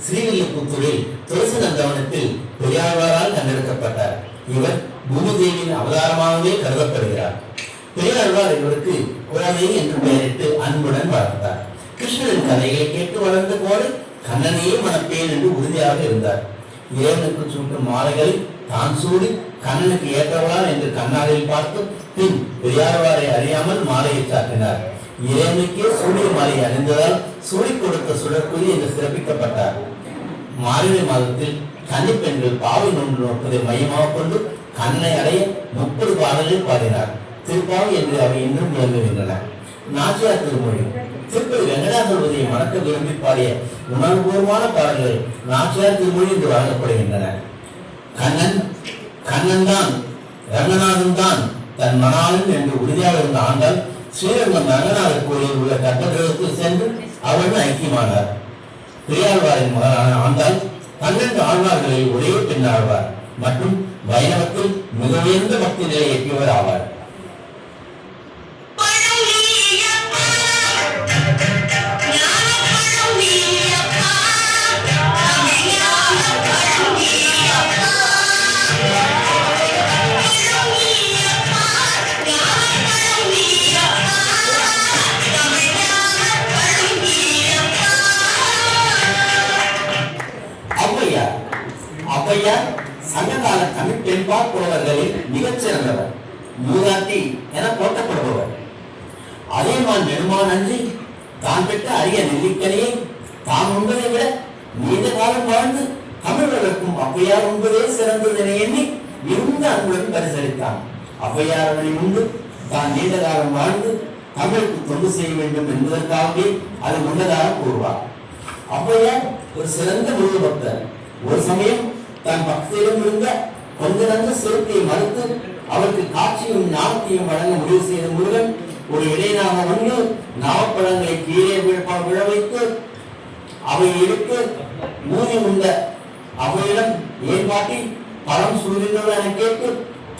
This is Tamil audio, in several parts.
ஸ்ரீவில்லிபுத்தூரில் துளசி நந்தவனத்தில் பெரியாழ்வாரால் கண்டெடுக்கப்பட்டார். இவர் பூமிதேவியின் அவதாரமாகவே கருதப்படுகிறார். பெரியாழ்வார் இவருக்கு குழந்தை என்று பெயரிட்டு அன்புடன் வளர்த்தார். கிருஷ்ணனின் கதைகளை கேட்டு வளர்ந்த போது கண்ணனையே மணப்பேன் என்று உறுதியாக இருந்தார். இறைவனுக்கு சூட்டும் மாலைகளை தான் சூடி கண்ணனுக்கு ஏற்றவளார் என்று கண்ணாடியில் பார்த்து பின் பெரியாழ்வாரை அறியாமல் மாலையை சாட்டினார். இறைவனுக்கே சூரிய மாலை அணிந்ததால் சூடி கொடுத்த சுடற்குதி என்று சிறப்பிக்கப்பட்டார். மார்கழி மாதத்தில் கன்னிப்பெண்கள் பாவை நோன்பு நோற்பதை மையமாக கொண்டு கண்ணனை அடைய 30 பாடல்கள் பாடினார். திருப்பாவை என்று அவை இன்னும் விளங்குகின்றன. நாச்சியார் திருமொழி திருப்பதி வெங்கடாசலபதியை மணக்க விரும்பி பாடிய உணர்வுபூர்வமான பாடல்கள் நாச்சியார் திருமொழி என்று வழங்கப்படுகின்றன. கண்ணன் தான் ரங்கநாதன் தான் தன் மணாளன் என்று உறுதியாக இருந்த ஆண்டால் ஸ்ரீரங்கம் ரங்கநாதர் கோயிலில் உள்ள கட்டடத்தில் சென்று அவருடன் ஐக்கியமானார். பெரியாழ்வாரின் மகனான ஆண்டால் 12 ஆழ்வார்களில் ஒரே பெண் ஆழ்வார் மற்றும் வைணவத்தில் மிக உயர்ந்த பக்தி நிலை எட்டியவர் ஆவார். ஔவையார் சங்ககால தமிழ் பெண்பால் புலவர்களில் மிகச்சிறந்தவர். மூதாட்டி என போற்றப்படுபவர். அதேமான் நெடுமான் அன்றி தான் பெற்ற அரிய நெல்லிக்கனியை தான் உண்பதை விட நீண்ட காலம் வாழ்ந்து தமிழ் வளர்க்கும் ஔவையார் உண்பதே சிறந்ததென எண்ணி மிகுந்த அன்புடன் பரிசளித்தான். ஔவையார் அவனை உண்டு தான் நீண்ட காலம் வாழ்ந்து தமிழுக்கு தொண்டு செய்ய வேண்டும் என்பதற்காகவே அது முன்னதாக கூறுவார். ஔவையார் ஒரு சிறந்த முருக பக்தர். ஒரு சமயம் தன் பக்தியிடம் இருந்த கொஞ்ச நந்த சிறுத்தையை மறுத்து அவருக்கு காட்சியும் ஞானத்தையும் வழங்க முடிவு செய்த முருகன் ஒரு இடையனாக வந்து நாவப்பழங்களை கீழே விழ வைத்து அவை எடுத்து மூதி உண்ட அவையிடம் ஏன் பாட்டி பழம் சூழ்நிலை என கேட்டு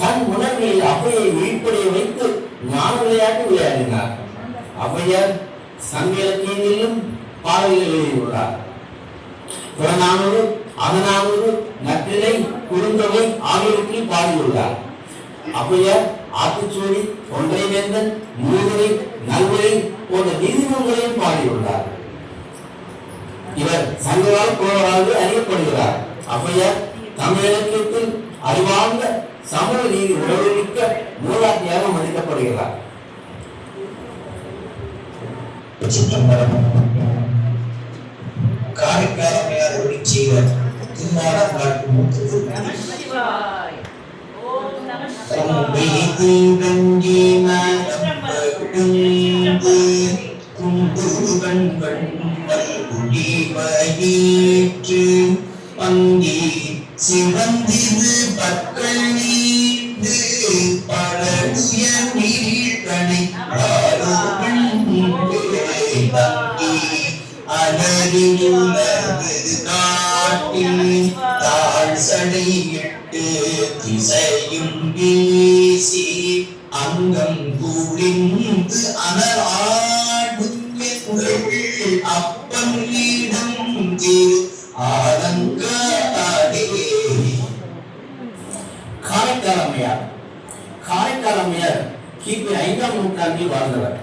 தன் உணர்வில் அவையை விழிப்படைய வைத்து ஞான விளையாட்டு விளையாடினார். ஔவையார் சங்க இலக்கியங்களிலும் பாடல்கள் எழுதியுள்ளார். புறநானூறு, அகநானூறு, நற்றிணை, குறுந்தொகை ஆகியவற்றில் பாடியுள்ளார். ஔவையார் ஆத்திச்சூடி, ஒன்றை வேந்தன், மூதுரை, நல்வரை போன்ற நீதிமன்றங்களையும் பாடியுள்ளார். இவர் சங்ககால புலவராக அறியப்படுகிறார். ஔவையார் தமிழ் இலக்கியத்தில் அறிவார்ந்த சமூக நீதி உணர்வுமிக்க மூலாட்டியாக மதிக்கப்படுகிறார். காரைக்காலமையார் ஒளி செய்த திருமால பாட்டு சிவந்திது பற்கள் நீந்து பழகுய நீழ்கணை அலறியுள்ளது காட்டில் தாழ் சடையிட்டு திசையும் வீசி அங்கம் கூடிந்து அனலாடும் அப்பன் வீடும் திரு ஆலங்காடே. காரைக்காலமையார் கிபி 5ஆம் நூற்றாண்டில் வாழ்ந்தவர்.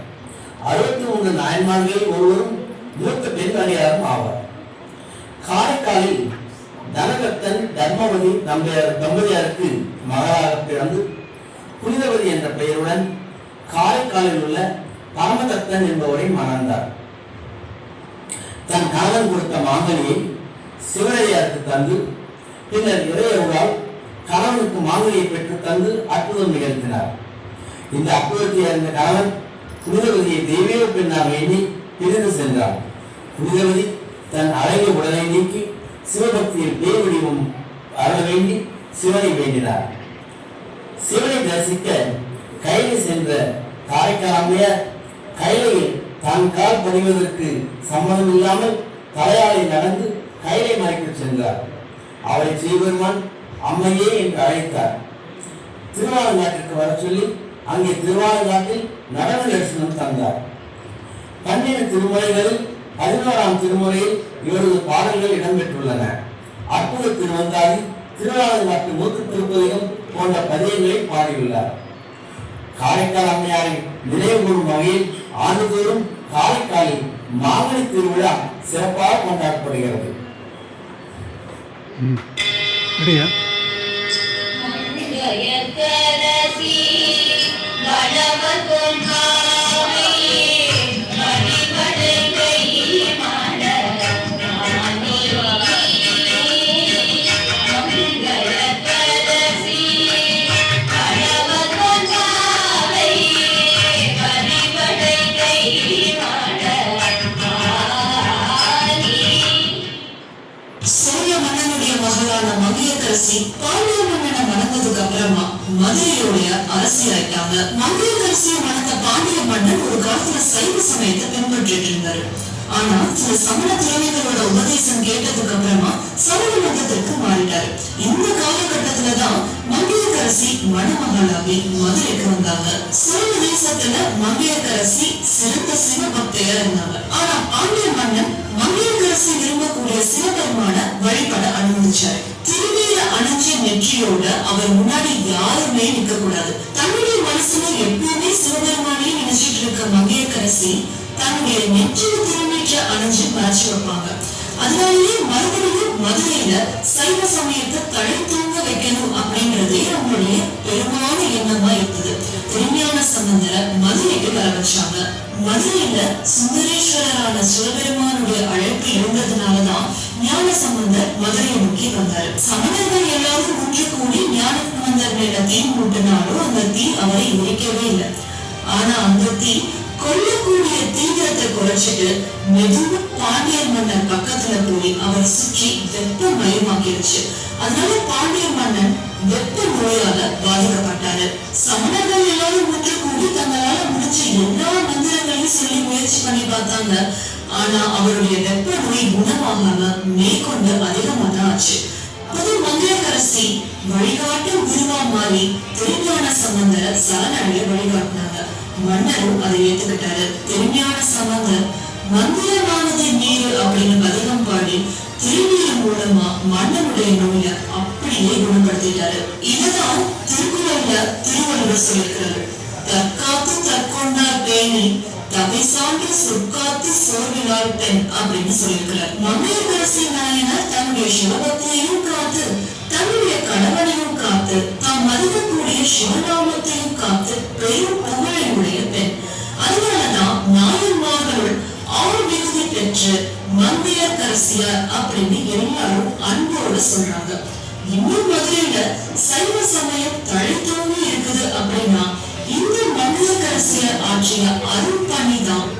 63 நாயன்மார்களில் ஒருவரும் மூத்த பெண்மணியாரும் ஆவார். காரைக்காலில் தனகத்தன் தர்மவதி தம்பதியாருக்கு மகளாக பிறந்து புனிதவதி என்ற பெயருடன் காரைக்காலில் உள்ள பரமதத்தன் என்பவரை மணந்தார். தன் கணவன் கொடுத்த மாங்கனியை சிவனையாருக்கு தந்து பின்னர் இறையருளால் கணவனுக்கு மாங்கனியை பெற்று தந்து அற்புதம் நிகழ்த்தினார். இந்த அற்புதத்தை அறிந்த கணவன் புனிதவதியை தெய்வீக பெண்ணாக எண்ணி பிரிந்து சென்றார். புனிதவதி தன் அழகிய உடலை நீக்கி சிவபக்தியில் பேய் வடிவம் அருள வேண்டி சிவனை வேண்டினார். சிவனை தரிசிக்க கைலை சென்ற காரைக்கால் அம்மையார் கைலையில் தான் கால் பதிவதற்கு சம்மதம் இல்லாமல் தலையாலை நடந்து கைலை மலைக்கு சென்றார். அவரை சிவபெருமான் அம்மையே என்று அழைத்தார். திருவாலங்காட்டிற்கு வர சொல்லி அங்கே திருவாலங்காட்டில் நடன தரிசனம் தந்தார். 12 திருமுறைகளில் 11ஆம் திருமுறையில் இவரது பாடல்கள் இடம்பெற்றுள்ளன. அற்புத திருவந்தாதி, திருவாலங்காட்டு மூத்து திருப்பதிகம் போன்ற பதியங்களை பாடியுள்ளார். காரைக்கால் அம்மையாரை நினைவு கூறும் வகையில் ஆண்டுதோறும் காரைக்காலில் மாங்கனி திருவிழா சிறப்பாக கொண்டாடப்படுகிறது. பாண்டிய மன்னனை மணந்ததுக்கு அப்புறமா மதுரையுடைய அரசியலாயிட்டாங்க. மங்கையரசியை மணந்த பாண்டிய மன்னன் ஒரு காலத்துல சைவ சமயத்தை பின்பற்றிட்டு இருந்தாரு. ஆனா சில சமண துறவிகளோட உபதேசம் கேட்டதுக்கு அப்புறமா சமண மதத்திற்கு மாறிட்டாரு. இந்த காலகட்டத்துலதான் மங்கையரசி மணமகளாகி மதுரைக்கு வந்தாங்க. சர்வதேசத்துல மங்கையரசி சிறந்த சிவபக்தையா இருந்தாங்க. ஆனா பாண்டிய மன்னன் மங்கையரசி விரும்பக்கூடிய சிவபெருமான வழிபட அனுமதிச்சாரு. திருநீர அணிஞ்ச நெற்றியோட அவர் முன்னாடி யாருமே நிற்க கூடாது. தன்னுடைய மனசுல எப்பவுமே சிவபெருமானே நினைச்சிட்டு இருக்க மங்கையரசி தன்னுடைய நெற்றிய திருநீற்ற அணிஞ்சு மறைச்சு வைப்பாங்க. அதனாலேயே மறுபடியும் மதுரையில சைவ சமயத்தை தழை தூங்க வைக்கணும் அப்படின்றதே அவங்களுடைய பெருமான எண்ணமா இருந்தது. திருஞான சம்பந்தரை மதுரைக்கு வர வச்சாங்க. மதுரையில சுந்தரேஸ்வரரான சிவபெருமானுடைய அழைப்பு இருந்ததுனாலதான் ஞான சம்பந்தர் மதுரையை நோக்கி வந்தாரு. சமணர்கள் எல்லாரும் ஒன்று கூடி ஞான சம்பந்தர் மேல தீ மூட்டினாலும் அந்த தீ அவரை எரிக்கவே இல்லை. ஆனா அந்த தீ கொல்லக்கூடிய தீவிரத்தை குறைச்சிட்டு மெதுவா பாண்டியர் மன்னன் பக்கத்துல போய் அவரை சுற்றி வெப்ப மயமாக்கிடுச்சு. அதனால பாண்டிய மன்னன் வெப்ப நோயால பாதிக்கப்பட்டாரு. சமணர்கள் எல்லாரும் ஒன்று கூடி தங்களால முடிச்ச எல்லா மந்திரங்களையும் சொல்லி முயற்சி பண்ணி பார்த்தாங்க. ஆனா அவருடைய வெப்ப நோய் குணமாகாம மேற்கொண்டு அதிகமா தான் ஆச்சு. அப்போது மங்கையரசி வழிகாட்டும் குருவா மாறி திருஞான சம்பந்தரை சரணடைய வழிகாட்டினாங்க. மன்னரும் அதை ஏத்துக்கிட்டாரு. திருஞான சம்பந்தர் மந்திரமானதை மீறு அப்படின்னு பதிகம் பாடி திருநீர் மூலமா மன்னனுடைய நோய அப்படியே குணப்படுத்திட்டாரு. இதுதான் திருக்குறள்ல திருவள்ளுவர் சொல்லியிருக்கிறாரு. தற்காத்து தற்கொண்டார் பேணி தகை சான்று சொற்காத்து சோர்விலார் பெண் அப்படின்னு சொல்லியிருக்கிறார். மங்கையரசி நாயனார் தன்னுடைய சிவபக்தியையும் காத்து தன்னுடைய கணவனையும் காத்து தாம் மதிக்கக்கூடிய சிவநாமத்தையும் காத்து பெரும் புகழையுடைய பெண். அதனாலதான் நாயன்மார்களுள் ஆள் விருதி பெற்று மங்கையரசியார் அப்படின்னு எல்லாரும் அன்போடு சொல்றாங்க. இன்னும் மதுரையில சைவ சமயம் தழைத்தோங்கி இருக்குது அப்படின்னா இந்த மங்கையரசியார் ஆட்சிய அருள் பணிதான்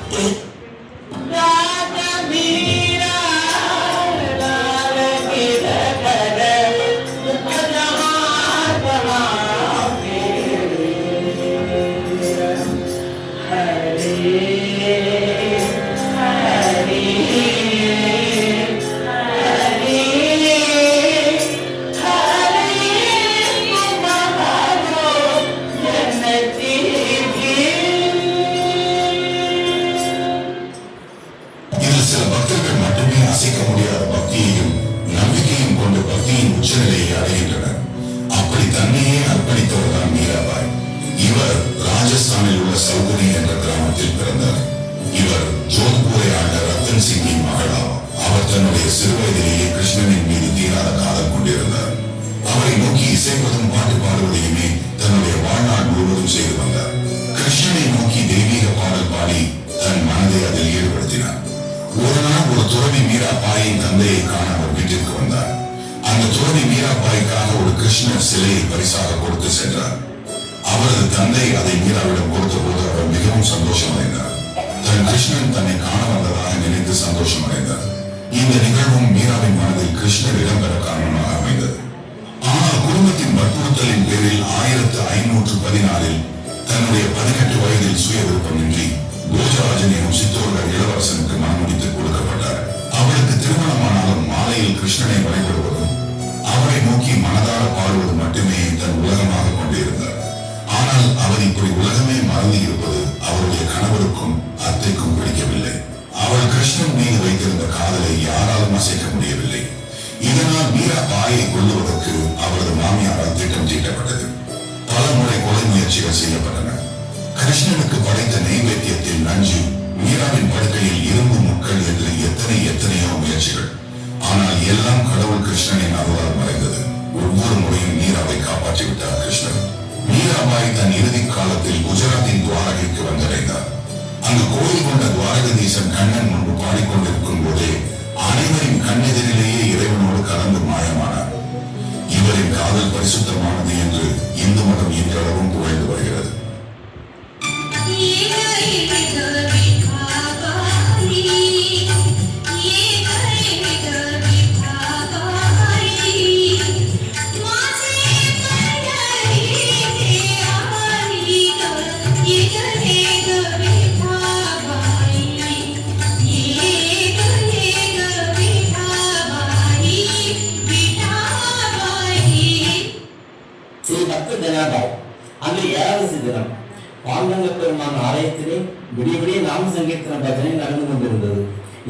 சிறுவயதிலேயே கிருஷ்ணனின் மீது தீராத காதல் கொண்டிருந்தார். அவரை நோக்கி இசைப்பதும் பாட்டு பாடுவதையுமே தன்னுடைய வாழ்நாள் முழுவதும் செய்து வந்தார். கிருஷ்ணனை நோக்கி தெய்வீக பாடல் பாடி மனதை அதில் ஈடுபடுத்தினார். ஒரு நாள் ஒரு துறவி மீராபாயின் தந்தையை காண அவர் வீட்டிற்கு வந்தார். அந்த துறவி மீராபாய்க்காக ஒரு கிருஷ்ணர் சிலையை பரிசாக கொடுத்து சென்றார். அவரது தந்தை அதை மீராவிடம் கொடுத்த போது அவர் மிகவும் சந்தோஷமடைந்தார். தன் கிருஷ்ணன் தன்னை காண வந்ததாக நினைத்து சந்தோஷமடைந்தார். இந்த நிகழ்வும் மீராவின் மனதில் கிருஷ்ணர் இடம்பெற காரணமாக அமைந்தது. ஆனால் குடும்பத்தின் வற்புறுத்தலின் பேரில் 1514 தன்னுடைய 18 வயதில் சுய விருப்பமின்றி போஜராஜன் எனும் சித்தோர்கள் இளவரசனுக்கு மனமுடித்து கொடுக்கப்பட்டார். அவருக்கு திருமணமானாலும் மாலையில் கிருஷ்ணனை வழிபடுவதும் அவரை நோக்கி மனதார பாடுவது மட்டுமே தன் உலகமாக கொண்டிருந்தார். ஆனால் அவர் இப்படி உலகமே மறந்து இருப்பது அவருடைய கணவருக்கும் அத்தைக்கும் பிடிக்கவில்லை. அவள் கிருஷ்ணன் மீது வைத்திருந்த காதலை யாராலும் அசைக்க முடியவில்லை. இதனால் மீராபாயை கொல்லுவதற்கு அவரது மாமியாரால் திட்டம் தீட்டப்பட்டது. பல முறை கொலை முயற்சிகள் செய்யப்பட்டன. கிருஷ்ணனுக்கு படைத்த நைவேத்தியத்தில் நஞ்சு, மீராவின் படுக்கையில் இரும்பு முட்கள் என்று எத்தனையோ முயற்சிகள். ஆனால் எல்லாம் கடவுள் கிருஷ்ணனின் அருளால் மறைந்தது. ஒவ்வொரு முறையும் மீராவை காப்பாற்றிவிட்டார் கிருஷ்ணன். மீராபாய் தன் இறுதி காலத்தில் குஜராத்தின் துவாரகைக்கு வந்தடைந்தார். அங்கு கோயில் கொண்ட துவாரகதீசன் கண்ணன் முன்பு பாடிக்கொண்டிருக்கும் போதே அனைவரின் கண்ணெதிரிலேயே இறைவனோடு கலந்து மாயமானார். இவரின் காதல் பரிசுத்தமானது என்று இந்து மதம் இன்றளவும் புகழ்ந்து வருகிறது. அன்று ஏகாதசி தினம் பாண்டங்க பெருமான் ஆலயத்திலே விடிய நாம சங்கீர்த்தன பஜனை நடந்து கொண்டிருந்தது.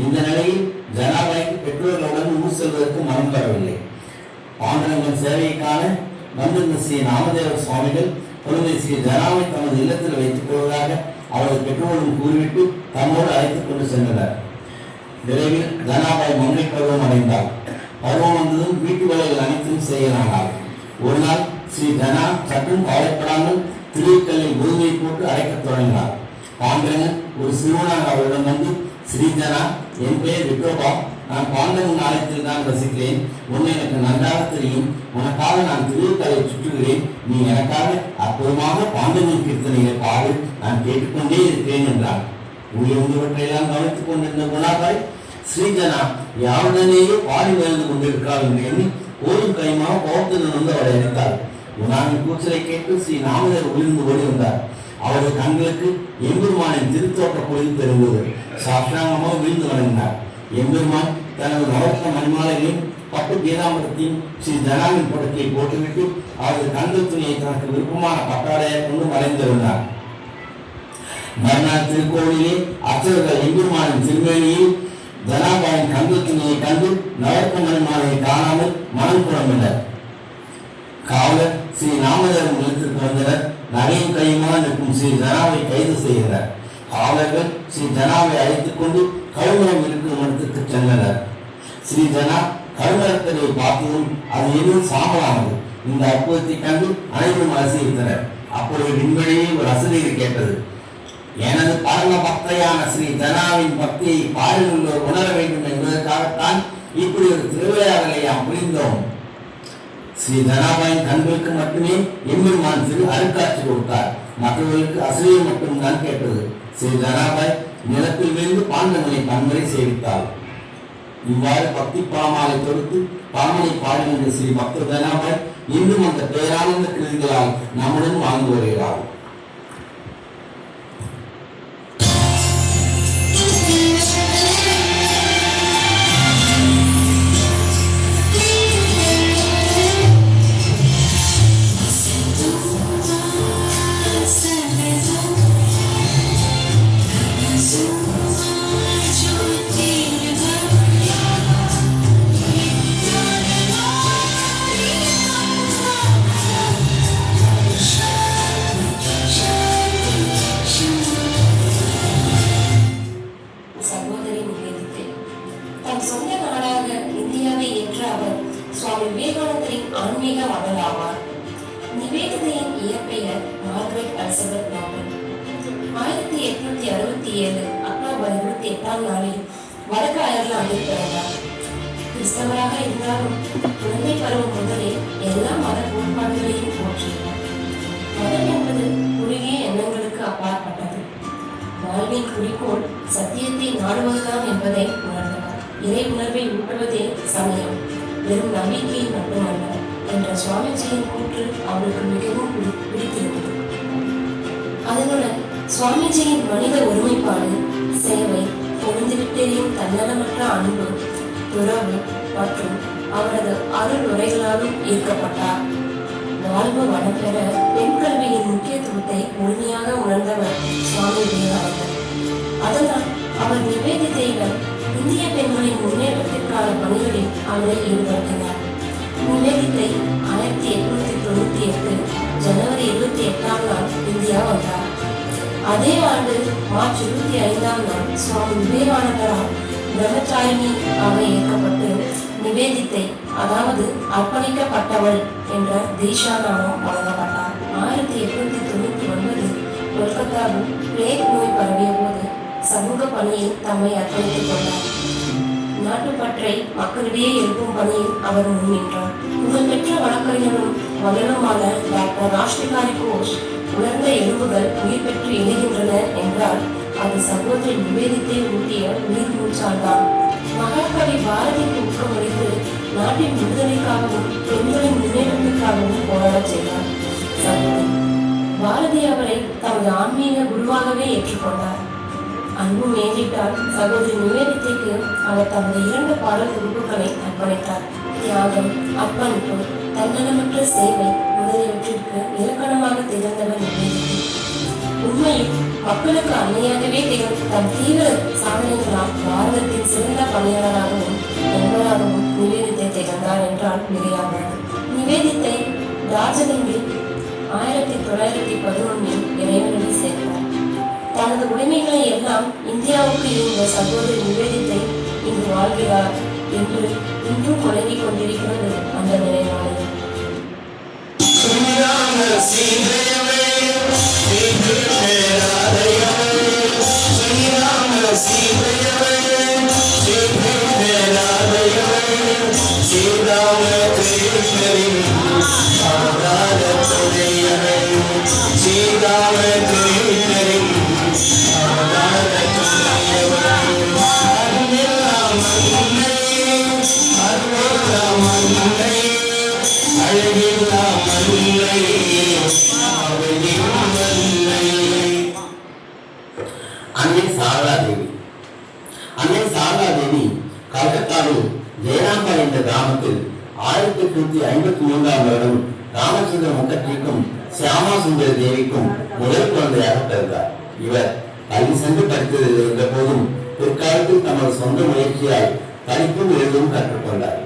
இந்த நிலையில் ஜனாபாய்க்கு பெற்றோர்களுடன் ஊர் செல்வதற்கு மனம் வரவில்லை. பாண்டரங்கன் சேவையை காண வந்திருந்த ஸ்ரீ நாமதேவர் சுவாமிகள் குழந்தை ஸ்ரீ ஜனாவை தமது இல்லத்தில் வைத்துக் கொள்வதாக அவரது பெற்றோரும் கூறிவிட்டு தம்மோடு அழைத்துக் கொண்டு சென்றனர். விரைவில் ஜனாபாய் மங்கை பருவம் அடைந்தார். பருவம் வந்ததும் வீட்டு வேலைகள் அனைத்தும் செய்யலானார். ஒரு நாள் ஸ்ரீ ஜனா சற்றும் கவலைப்படாமல் திருக்கல்லில் கோதுமை போட்டு அரைக்கத் தொடங்கினார். பாண்டரங்கன் ஒரு சிறுவனாக அவரிடம் வந்து, ஸ்ரீ ஜனா, என் பெயர் விட்டோபா, நான் பாண்டரங்கன் ஆலயத்தில் தான் வசிக்கிறேன். உன்னை எனக்கு நன்றாக தெரியும். உனக்காக நான் திருக்கல்லை சுற்றுகிறேன். நீ எனக்காக அற்புதமாக பாண்டரங்கன் கீர்த்தனையை பாடு, நான் கேட்டுக்கொண்டே இருக்கிறேன் என்றார். உள்ளிருந்தவற்றையெல்லாம் கவனித்துக் கொண்டிருந்த குணாபாய், ஸ்ரீ ஜனா யாருடனேயே பாடி வாழ்ந்து கொண்டிருக்கிறார் என்று எண்ணி கோரும் கைமாக கோபத்துடன் வந்து அவரை அழைத்தார். குணாவின் கூச்சலை கேட்டு ஸ்ரீ நாமதேவர் விழுந்து ஓடி வந்தார். அவரது கண்களுக்கு எம்பெருமானின் திருத்தோட்ட பொழுது தெரிந்தது. சாஷ்டாங்கமாக விழுந்து வணங்கினார். எம்பெருமான் தனது நவரத்ன மணிமாலைகளையும் பட்டு பீதாம்பரத்தையும் ஸ்ரீ ஜனாவின் படத்தை போட்டுவிட்டு அவரது கண்கள் துணியை தனக்கு விருப்பமான பட்டாடையை கொண்டு மறைந்திருந்தார். மறுநாள் திருக்கோவிலே அர்ச்சகர்கள் எம்பெருமானின் திருமேனியில் ஜனாபாயின் கண்கள் துணியை கண்டு நவரத்ன மணிமாலையை காணாமல் மனம் குழம்பினர். காவலர் ஸ்ரீ நாமதேவன் நிலத்திற்கு வந்தனர். நகையும் கையுமாக நிற்கும் ஸ்ரீ ஜனாவை கைது செய்கிறார். காவலர்கள் ஸ்ரீ ஜனாவை அழைத்துக் கொண்டு கழுமரம் இருக்கும் இடத்திற்கு சென்றனர். ஸ்ரீ ஜனா கழுமரத்தை பார்த்ததும் அது எதுவும் சாம்பலானது. இந்த அற்புதத்தை கண்டு அனைவரும் ரசித்தனர். அப்பொழுது விண்வெளியே ஒரு அசரீர் கேட்டது. எனது பரம பக்தையான ஸ்ரீ ஜனாவின் பக்தியை பாடல்களோர் உணர வேண்டும் என்பதற்காகத்தான் இப்படி ஒரு திருவிளையாடலை நாம் புரிந்தோம். ஸ்ரீ ஜனாபாயின் கண்களுக்கு மட்டுமே எம்பெருமான் திரு அருட்காட்சி கொடுத்தார். மற்றவர்களுக்கு அசரீர் மட்டும்தான் கேட்டது. ஸ்ரீ ஜனாபாய் நிலத்தில் விழுந்து பாண்டவனை பன்முறை சேவித்தார். இவ்வாறு பக்தி பாமாலை தொடுத்து பாமனை பாடுகின்ற ஸ்ரீ பக்த ஜனாபாய் இன்னும் அந்த பேரானந்த கிருதிகளால் நம்முடன் வாழ்ந்து வருகிறார். நிவேதிதையின் இயற்பெயர் மார்கரெட் எலிசபெத் நார்டன். 1867 அக்டோபர் 1958ஆம் நாளில் வடக்கு அயர்லாந்தில் பிறந்தார். கிறிஸ்தவராக இருந்தாலும் குழந்தை பருவம் முதலே எல்லா மத கோட்பாடுகளையும் போற்றினார். மதம் என்பது குறுகிய எண்ணங்களுக்கு அப்பாற்பட்டது. வாழ்வின் குறிக்கோள் சத்தியத்தை நாடுவதுதான் என்பதை உணர்ந்தனர். இறை உணர்வை ஊட்டுவதே சமயம், வெறும் நம்பிக்கை மட்டுமல்ல என்ற சுவாமிஜியின் கூற்று அவருக்கு மிகவும் பிடித்திருந்தது. அதனுடன் சுவாமிஜியின் மனித ஒருமைப்பாடு, சேவை, பொருந்திவிட்டெறியும் தன்னலமற்ற அன்பு, துறவு மற்றும் அவரது அருள் உரைகளாலும் ஈர்க்கப்பட்டார். வாழ்வு வளம் பெற பெண் கல்வியின் முக்கியத்துவத்தை முழுமையாக உணர்ந்தவர் சுவாமி விவேகானந்தர். அதனால் அவர் நிவேதிதையிடம் இந்திய பெண்களின் முன்னேற்றத்திற்கான பணிகளில் அவரை ஈடுபடுத்தினார். நிவேதிதை 1898 ஜனவரி 28ஆம் நாள் இந்தியா வந்தார். அதே ஆண்டு மார்ச் 25ஆம் நாள் சுவாமி விவேகானந்தரால் பிரம்மச்சாரிணி ஆக ஏற்கப்பட்டு நிவேதித்தை, அதாவது அர்ப்பணிக்கப்பட்டவள் என்ற தீஷா நாமம் வழங்கப்பட்டார். 1899 கொல்கத்தாவில் பிளேக் நோய் பரவிய போது சமூக பணியை தம்மை அர்ப்பணித்துக் கொண்டார். நாட்டுப்பற்றை மக்களிடையே எழுப்பும் பணியில் அவர் முன்னின்றார். புகழ்பெற்ற வழக்கறிஞரும் வல்லுநருமான டாக்டர் ராஷ்டிகாரி கோஷ், உலர்ந்த எலும்புகள் உயிர் பெற்று எழுகின்றன என்றால் அது சகோதரி நிவேதித்தை ஊட்டிய உயிர் மூச்சால்தான். மகாகவி பாரதிக்கு ஊக்கமளித்து நாட்டின் விடுதலைக்காகவும் பெண்களின் முன்னேற்றத்திற்காகவும் போராடச் செய்தார். சகோதரி பாரதி அவரை தமது ஆன்மீக குருவாகவே ஏற்றுக்கொண்டார். அன்பு மேலிட்டால் சகோதரி நிவேதித்தைக்கு அவர் தமது 2 பாடல் தொகுப்புகளை அர்ப்பணித்தார். தியாகம், அர்ப்பணிப்பு, தன்னலமற்ற சேவை முதலியவற்றிற்கு இலக்கணமாக திகழ்ந்தவர் நிவேதித்தை. உண்மையில் மக்களுக்கு அன்னையாகவே திகழ்ந்த தம் தீவிர சாதனைகளால் பாரதத்தின் சிறந்த பணியாளராகவும் நண்பராகவும் நிவேதித்தை திகழ்ந்தார் என்றால் மிகையாகாது. நிவேதித்தை டார்ஜிலிங்கில் 1911 இறைவனை சேர்ந்தார். தனது உடைமைகளை எல்லாம் இந்தியாவுக்கு இருந்த சகோதரி நிவேதித்தை இங்கு வாழ்கிறார் என்று இன்றும் முழங்கிக் கொண்டிருக்கிறது அந்த நினைவாலயம். அன்னை சாரதா தேவி கல்கத்தாவில் ஜெயராம்பர் என்ற கிராமத்தில் 1853ஆம் வருடம் ராமச்சந்திர முகர்ஜிக்கும் சியாமா சுந்தர தேவிக்கும் முதல் குழந்தையாக பிறந்தார். இவர் கல்வி சென்று படித்ததில் இருந்த போதும் பிற்காலத்தில் தமது சொந்த முயற்சியால் படிப்பும் எழுதும் கற்றுக்கொண்டார்.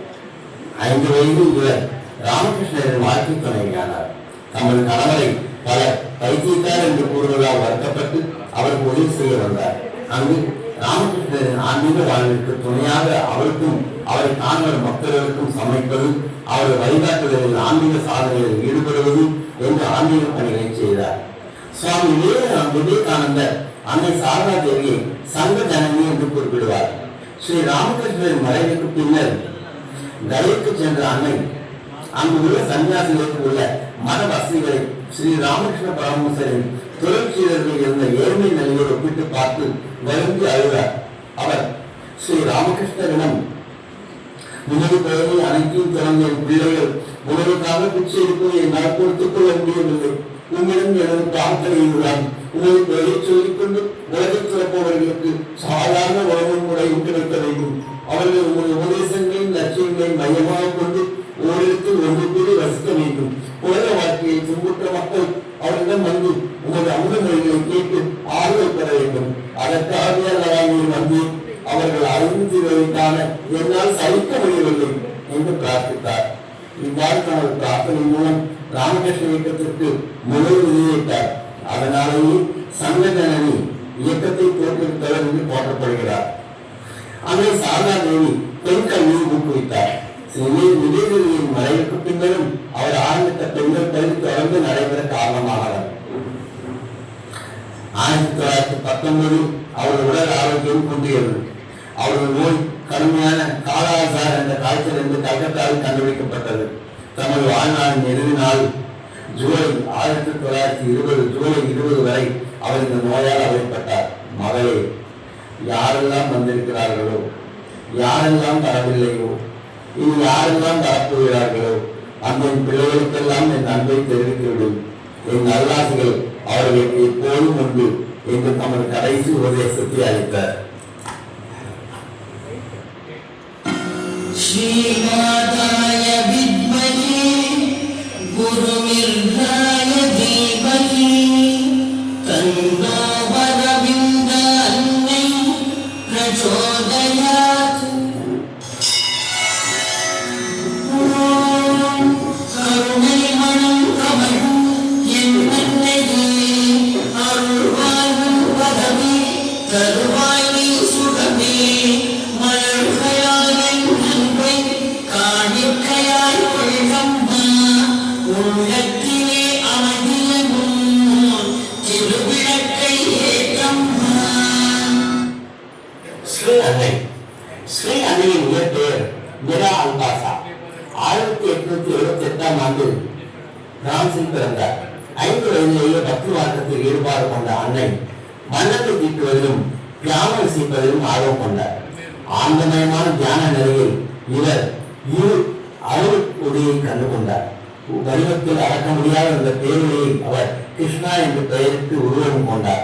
5 வயதில் இவர் ராமகிருஷ்ணரின் வாழ்க்கை துணைவியானார். தமது கணவரை பலர் பைத்தியக்கார் என்று கூறுவதால் வருத்தப்பட்டு அவருக்கு உதவி செய்ய வந்தார். அங்கு ராமகிருஷ்ணரின் ஆன்மீக வாழ்விற்கு துணையாக அவருக்கும் அவரை காண்பர் பக்தர்களுக்கும் சமைப்பது, அவரது வழிகாட்டுதலில் ஆன்மீக சாதனைகளில் ஈடுபடுவது என்று ஆன்மீக பணிகளை செய்தார். சுவாமி விவேகானந்தர் அன்னை சாரதா தேவியை சங்க ஜனனி என்று குறிப்பிடுவார். ஸ்ரீ ராமகிருஷ்ணரின் மறைவுக்கு பின்னர் கலைக்கு சென்ற அன்னை அங்கு உள்ள சன்னியாசிகளுக்கு உள்ள மத வசதிகளை ஸ்ரீ ராமகிருஷ்ண பரமஹம்சரின் தொழிற்சீலர்கள் இருந்த ஏழ்மை நிலையோடு ஒப்பிட்டு பார்த்து வருந்தி அழுதார். அவர் ஸ்ரீ ராமகிருஷ்ணரிடம், உணவு குழந்தை அனைத்தையும் தொடங்கிய பிள்ளைகள் உணவுக்காக பிச்சை எடுப்பதை என்னால் கொடுத்துக் கொள்ள முடியவில்லை. உங்களிடம் எனது பிரார்த்தனை இதுதான். உணவு பெயரை சொல்லிக் கொண்டு உலகை சிறப்பவர்களுக்கு சாதாரண உணவு முறையும் கிடைக்க வேண்டும். அவர்கள் உங்கள் உபதேசங்களின் லட்சியங்களை மையமாக கொண்டு ஓரிடத்தில் ஒன்று கூடி வசிக்க வேண்டும். உலக வாழ்க்கையை துன்புற்ற மக்கள் அவரிடம் வந்து உமது அமுத மொழிகளை கேட்டு ஆறுதல் பெற வேண்டும். அதற்காக அல்லவாங்கள் வந்து அவர்கள் அறிந்துவதற்கான என்னால் சகிக்க முடியவில்லை என்று பிரார்த்தித்தார். இவ்வாறு தனது பிரார்த்தனை மூலம் ராமகிருஷ்ண இயக்கத்திற்கு முதல் விதிவிட்டார். அதனாலேயே சங்க ஜனனி இயக்கத்தை தோற்றுவித்தவர் என்று போற்றப்படுகிறார். அன்னை சாரதா தேவி பெண் கல்வியை ஊக்குவித்தார். நிவேதியின் மறைவுக்கு பின்னரும் அவர் ஆரம்பித்த பெண்கள் கல்வி தொடர்ந்து நடைபெற காரணமானவர். 1919 அவரது உடல் ஆரோக்கியம் குன்றியது. அவரது நோய் கடுமையான காலாசார் என்ற காய்ச்சல் என்று கல்கத்தாவில் கண்டுபிடிக்கப்பட்டது. தமது வாழ்நாளின் இறுதி நாள் ஜூலை 1920 ஜூலை 20 வரை அவர் இந்த நோயால் அவதிப்பட்டார். மகளே, யாரெல்லாம் வந்திருக்கிறார்களோ, யாரெல்லாம் வரவில்லையோ, இனி யாரெல்லாம் வரப்போகிறார்களோ அந்த பிள்ளைகளுக்கெல்லாம் என் அன்பை தெரிவித்துவிடும். என் நல்லாசிகள் அவர்களுக்கு எப்போதும் உண்டு என்று தமது கடைசி உபதேசத்தை அளித்தார். ஸ்ரீநாதாய வித்மஹே குருமிர்காய தீமஹி தன்னோ அரவிந்த அன்னை பிரச்சோதயாத். கருணை மனம் கமழும் என் அன்னையே, அருள்வாயும் பதவி தருவாய் நீ சுகமே. மலர்கையாய் என் அன்பை காணிக்கையாய் கொள்ளம்மா, உள்ளத்திலே அமைதியனும் திருவிளக்கை ஏற்றம்மா. ஸ்ரீ அன்னையின் இயற்பெயர் மிரா அல்பாசா. 1878ஆம் ஆண்டு பிரான்சில் பிறந்தார். 5 வயதிலேயே பக்தி மார்க்கத்தில் ஈடுபாடு கொண்ட அன்னை வண்ணத்தை தீட்டுவதிலும் பியானோ இசைப்பதிலும் ஆர்வம் கொண்டார். ஆனந்தமயமான தியான நிலையில் இவர் இரு அருள் ஒளியை கண்டு கொண்டார். வடிவத்தில் அடக்க முடியாத அந்த பேரொழியை அவர் கிருஷ்ணா என்று பெயரிட்டு உருவம் கொண்டார்.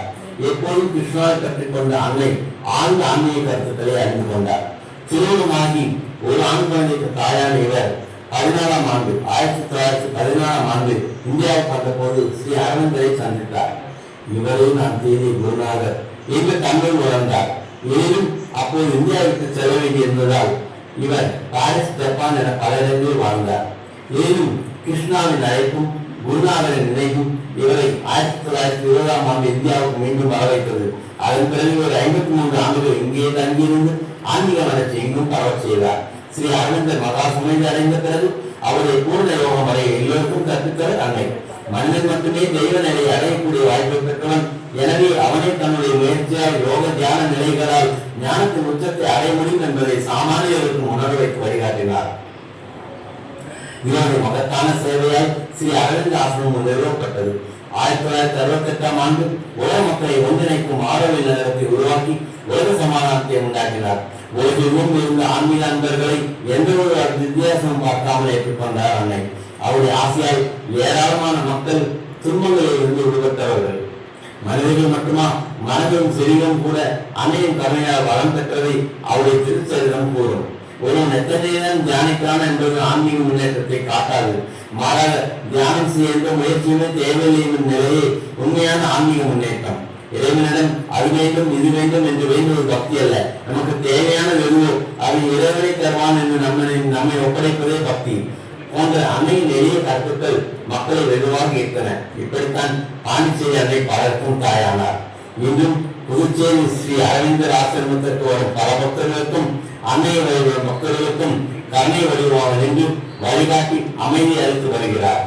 எப்போதும் கிருஷ்ணாவை பற்றிக் கொண்ட அன்னை ஆழ்ந்த ஆன்மீக கருத்துக்களை அறிந்து கொண்டார். திருமணமாகி ஒரு ஆண் குழந்தைக்கு தாயான இவர் 1914ஆம் ஆண்டு இந்தியாவுக்கு வந்த போது ஸ்ரீ அரவிந்தரை சந்தித்தார். இவரை நான் தேதி குருநாதர் என்று தமிழ் உணர்ந்தார். எனினும் அப்போது இந்தியாவுக்கு செல்ல வேண்டியிருந்ததால் இவர் பாரிஸ், ஜப்பான் என பல இடங்களில் வாழ்ந்தார். எனினும் கிருஷ்ணாவின் அழைப்பும் குருநாதரின் நினைவும் இவரை 1920ஆம் ஆண்டு இந்தியாவுக்கு மீண்டும் வர வைத்தது. அதன் பிறகு இவர் 53 ஆண்டுகள் இங்கே தங்கியிருந்து ஆன்மீக வளர்ச்சி எங்கும் பரவச் செய்தார். ஸ்ரீ அரவிந்தர் மகா சமைதி அடைந்த பிறகு அவருடைய பூர்ண யோகம் வரை எல்லோருக்கும் கற்பித்தவர் அன்னை. மனிதன் மட்டுமே தெய்வ நிலையை அடையக்கூடிய வாய்ப்பை பெற்றவன். எனவே அவனை தன்னுடைய முயற்சியால் யோக தியான நிலைகளால் ஞானத்தின் உச்சத்தை அடைய முடியும் என்பதை சாமானியர்களுக்கு உணர்வு வைத்து வழிகாட்டினார். இவருடைய மகத்தான சேவையால் ஸ்ரீ அரவிந்த் ஆசிரமம் நிறுவப்பட்டது. 1968ஆம் ஆண்டு உலக மக்களை ஒன்றிணைக்கும் ஆரோவில் நகரத்தை உருவாக்கி உலக சமாதானத்தை உண்டாக்கினார். உலகெங்கும் இருந்த ஆன்மீக அன்பர்களை எந்த ஒரு வித்தியாசமும் பார்க்காமல் ஏற்றுக்கொண்டார் அன்னை. அவருடைய ஆசையால் ஏராளமான மக்கள் துன்பங்களில் இருந்து விடுபட்டவர்கள். மனிதர்கள் மட்டுமா, மனதும் செறிவும் கூட அன்னையின் கருணையால் வளம் பெற்றதை அவருடைய திருச்சரிதம் கூறும். ஒருவன் எத்தனைதான் தியானிக்கிறான் என்பது ஆன்மீக முன்னேற்றத்தை காட்டாது. மாறாக தியானம் செய்ய எந்த முயற்சியுமே தேவையில்லை என்னும் நிலையே உண்மையான ஆன்மீக முன்னேற்றம். இறைவனிடம் அது வேண்டும் இது வேண்டும் என்று வேண்டுவது பக்தி அல்ல. நமக்கு தேவையான எதுவோ அது இறைவனை தருவான் என்று நம்மை ஒப்படைப்பதே பக்தி போன்ற அன்னையின் எளிய கருத்துக்கள் மக்களை வெகுவாக ஈர்த்தன. இப்படித்தான் பாண்டிச்சேரி அன்னை பலருக்கும் தாயானார். இன்றும் புதுச்சேரி ஸ்ரீ அரவிந்தர் ஆசிரமத்திற்கு வரும் பல பக்தர்களுக்கும் அன்னை வழிபடும் மக்களுக்கும் கருணை வழிவாக நின்று வழிகாட்டி அமைதி அளித்து வருகிறார்.